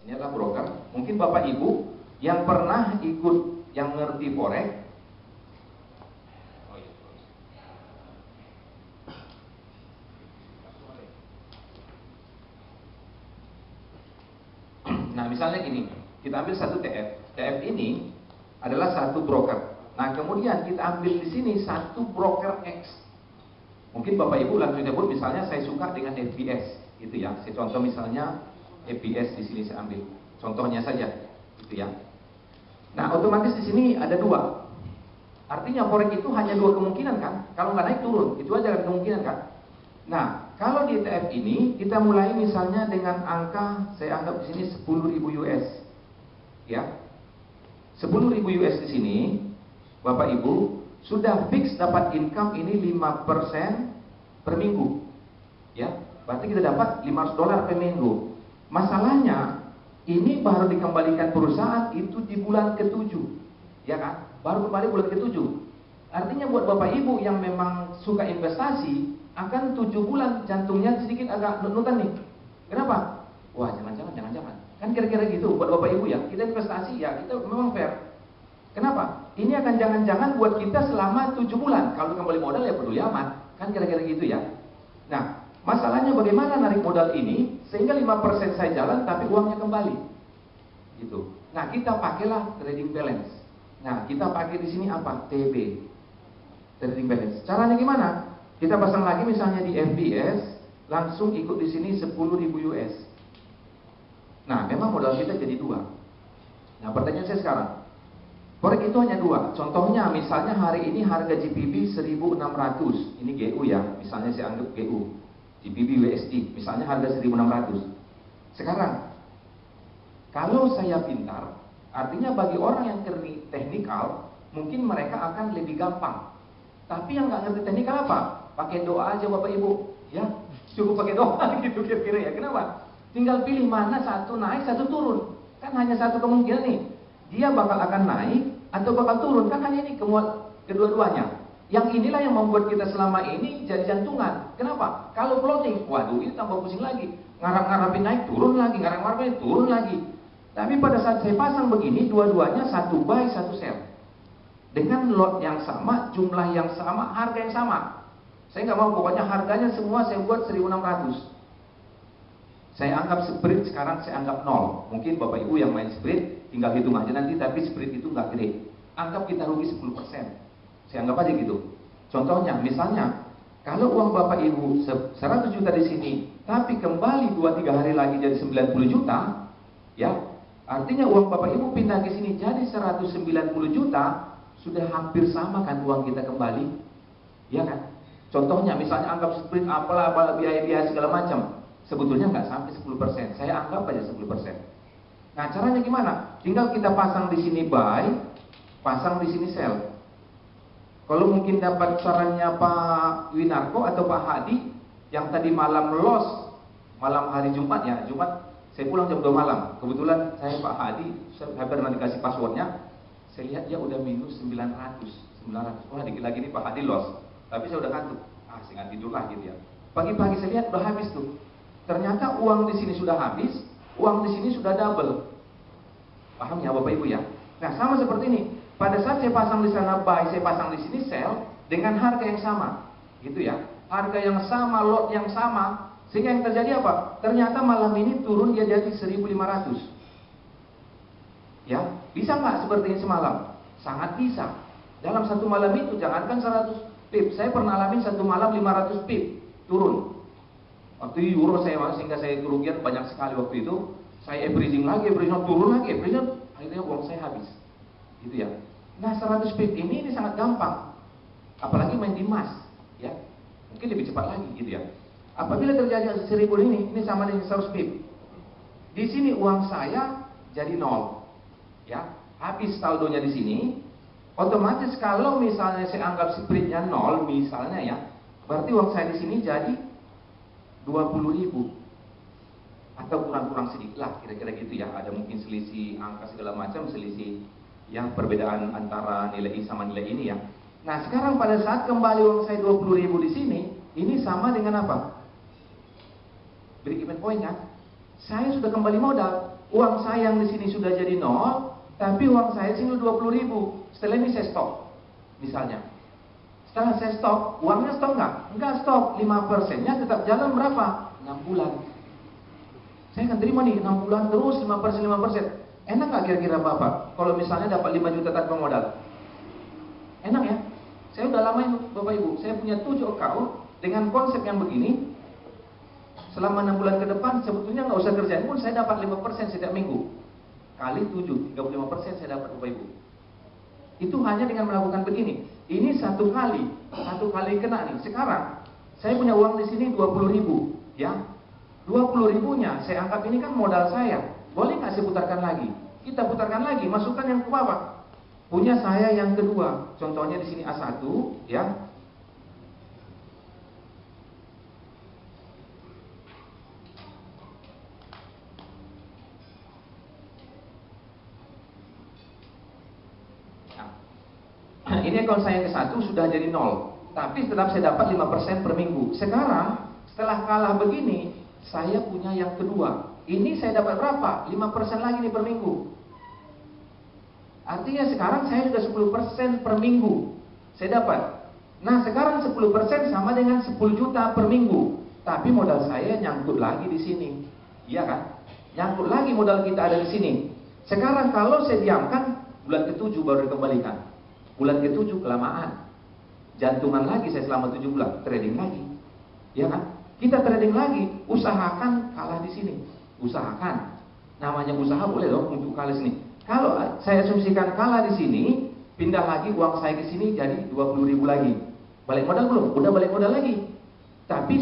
Ini adalah broker. Mungkin Bapak Ibu yang pernah ikut, yang ngerti forex. Nah, misalnya gini, kita ambil satu TF. TF ini adalah satu broker. Nah, kemudian kita ambil di sini satu broker X. Mungkin Bapak Ibu langsung nyebut, misalnya saya suka dengan FBS, gitu ya. Saya contoh misalnya FBS di sini saya ambil. Contohnya saja, gitu ya. Nah, otomatis di sini ada dua. Artinya forex itu hanya dua kemungkinan kan? Kalau nggak naik turun, itu aja ada kemungkinan kan? Nah, kalau di ETF ini kita mulai misalnya dengan angka, saya anggap di sini 10.000 US, ya. 10.000 US di sini, Bapak Ibu sudah fix dapat income ini 5% per minggu, ya. Berarti kita dapat $500 per minggu. Masalahnya ini baru dikembalikan perusahaan itu di bulan ke-7, ya kan? Baru kembali bulan ke-7. Artinya buat Bapak Ibu yang memang suka investasi, akan 7 bulan jantungnya sedikit agak nutan nih. Kenapa? Wah, jangan-jangan. Kan kira-kira gitu buat Bapak Ibu ya. Kita investasi ya, kita memang fair. Kenapa? Ini akan jangan-jangan buat kita selama 7 bulan. Kalau kembali modal ya peduli amat. Kan kira-kira gitu ya. Nah, masalahnya bagaimana narik modal ini sehingga 5% saya jalan tapi uangnya kembali. Gitu. Nah, kita pakailah trading balance. Nah, kita pakai di sini apa? TB. Trading balance. Caranya gimana? Kita pasang lagi misalnya di FBS, langsung ikut di sini 10.000 US. Nah, memang modal kita jadi 2. Nah, pertanyaan saya sekarang, forex itu hanya 2. Contohnya misalnya hari ini harga GBP 1.600. Ini GU ya, misalnya saya anggap GU. GBP USD, misalnya harga 1.600. Sekarang, kalau saya pintar, artinya bagi orang yang ngerti teknikal, mungkin mereka akan lebih gampang. Tapi yang nggak ngerti teknikal apa? Pakai doa aja Bapak Ibu, ya cukup pakai doa gitu kira-kira ya. Kenapa? Tinggal pilih mana satu naik, satu turun. Kan hanya satu kemungkinan nih, dia bakal akan naik atau bakal turun. Kan hanya ini kedua-duanya. Yang inilah yang membuat kita selama ini jadi jantungan. Kenapa? Kalau floating, waduh itu tambah pusing lagi. Ngarap-ngarapin naik, turun lagi, ngarap-ngarapin turun lagi. Tapi pada saat saya pasang begini, dua-duanya satu buy, satu sell. Dengan lot yang sama, jumlah yang sama, harga yang sama. Saya nggak mau, pokoknya harganya semua saya buat 1.600. Saya anggap spread sekarang saya anggap 0. Mungkin Bapak Ibu yang main spread tinggal hitung aja nanti, tapi spread itu nggak gede. Anggap kita rugi 10%. Saya anggap aja gitu. Contohnya, misalnya kalau uang Bapak Ibu 100 juta di sini, tapi kembali 2-3 hari lagi jadi 90 juta, ya, artinya uang Bapak Ibu pindah ke sini jadi 190 juta, sudah hampir sama kan uang kita kembali, ya kan? Contohnya misalnya anggap spread apalah biaya-biaya segala macam, sebetulnya nggak sampai 10%. Saya anggap aja 10%. Nah, caranya gimana? Tinggal kita pasang di sini buy, pasang di sini sell. Kalau mungkin dapat sarannya Pak Winarko atau Pak Hadi yang tadi malam loss, malam hari Jumat ya, Jumat saya pulang jam 2 malam. Kebetulan saya Pak Hadi, saya pernah dikasih passwordnya, saya lihat dia udah minus 900. Wah, dikit lagi nih Pak Hadi loss. Tapi saya udah ngantuk, saya nggak tidur lagi dia. Pagi-pagi saya lihat udah habis tuh. Ternyata uang di sini sudah habis, uang di sini sudah double. Paham ya Bapak Ibu ya? Nah, sama seperti ini. Pada saat saya pasang di sana buy, saya pasang di sini sell dengan harga yang sama, gitu ya. Harga yang sama, lot yang sama, sehingga yang terjadi apa? Ternyata malam ini turun dia jadi 1.500. Ya, bisa nggak seperti ini semalam? Sangat bisa. Dalam satu malam itu, jangankan 100 pip, saya pernah alamin satu malam 500 pip turun. Waktu euro saya sehingga saya kerugian banyak sekali waktu itu. Saya averaging lagi, turun lagi, akhirnya uang saya habis. Gitu ya. Nah, 100 pip ini sangat gampang. Apalagi main di emas, ya. Mungkin lebih cepat lagi gitu ya. Apabila terjadi 1.000 ini sama dengan 100 pip. Di sini uang saya jadi 0. Ya, habis saldonya di sini. Otomatis kalau misalnya saya anggap spreadnya 0 misalnya ya, berarti uang saya di sini jadi 20.000 atau kurang-kurang sedikit lah kira-kira gitu ya. Ada mungkin selisih angka segala macam, selisih yang perbedaan antara nilai I sama nilai ini ya. Nah, sekarang pada saat kembali uang saya 20.000 di sini, ini sama dengan apa? Break even point kan? Saya sudah kembali modal. uang saya yang di sini sudah jadi 0, tapi uang saya sini 20.000. Setelah ini saya stop, misalnya. Setelah saya stop, uangnya stop nggak? Nggak stop, 5%-nya tetap jalan berapa? 6 bulan. Saya akan terima nih 6 bulan terus 5%, 5%. Enak nggak kira-kira Bapak? Kalau misalnya dapat 5 juta tanpa modal? Enak ya? Saya udah lama itu Bapak Ibu. Saya punya 7 account dengan konsep yang begini. Selama 6 bulan ke depan sebetulnya nggak usah kerjain pun saya dapat 5% setiap minggu. Kali 7, 35% saya dapat Bapak Ibu. Itu hanya dengan melakukan begini. Ini satu kali kena nih. Sekarang saya punya uang di sini 20.000, ya. 20.000-nya saya anggap ini kan modal saya. Boleh nggak saya putarkan lagi? Kita putarkan lagi, masukkan yang ke bawah. Punya saya yang kedua. Contohnya di sini A1, ya. Ini akun saya yang ke-1 sudah jadi 0. Tapi tetap saya dapat 5% per minggu. Sekarang setelah kalah begini, saya punya yang kedua. Ini saya dapat berapa? 5% lagi nih per minggu. Artinya sekarang saya sudah 10% per minggu saya dapat. Nah sekarang 10% sama dengan 10 juta per minggu. Tapi modal saya nyangkut lagi di sini. Iya kan? Nyangkut lagi modal kita ada di sini. Sekarang kalau saya diamkan, bulan ke-7 baru dikembalikan. Bulan ke-7 kelamaan. Jantungan lagi saya selama 7 bulan, trading lagi. Ya kan? Kita trading lagi, usahakan kalah di sini. Usahakan. Namanya usaha boleh dong untuk kalah di sini. Kalau saya asumsikan kalah di sini, pindah lagi uang saya ke sini jadi 20.000 lagi. Balik modal belum? Udah balik modal lagi. Tapi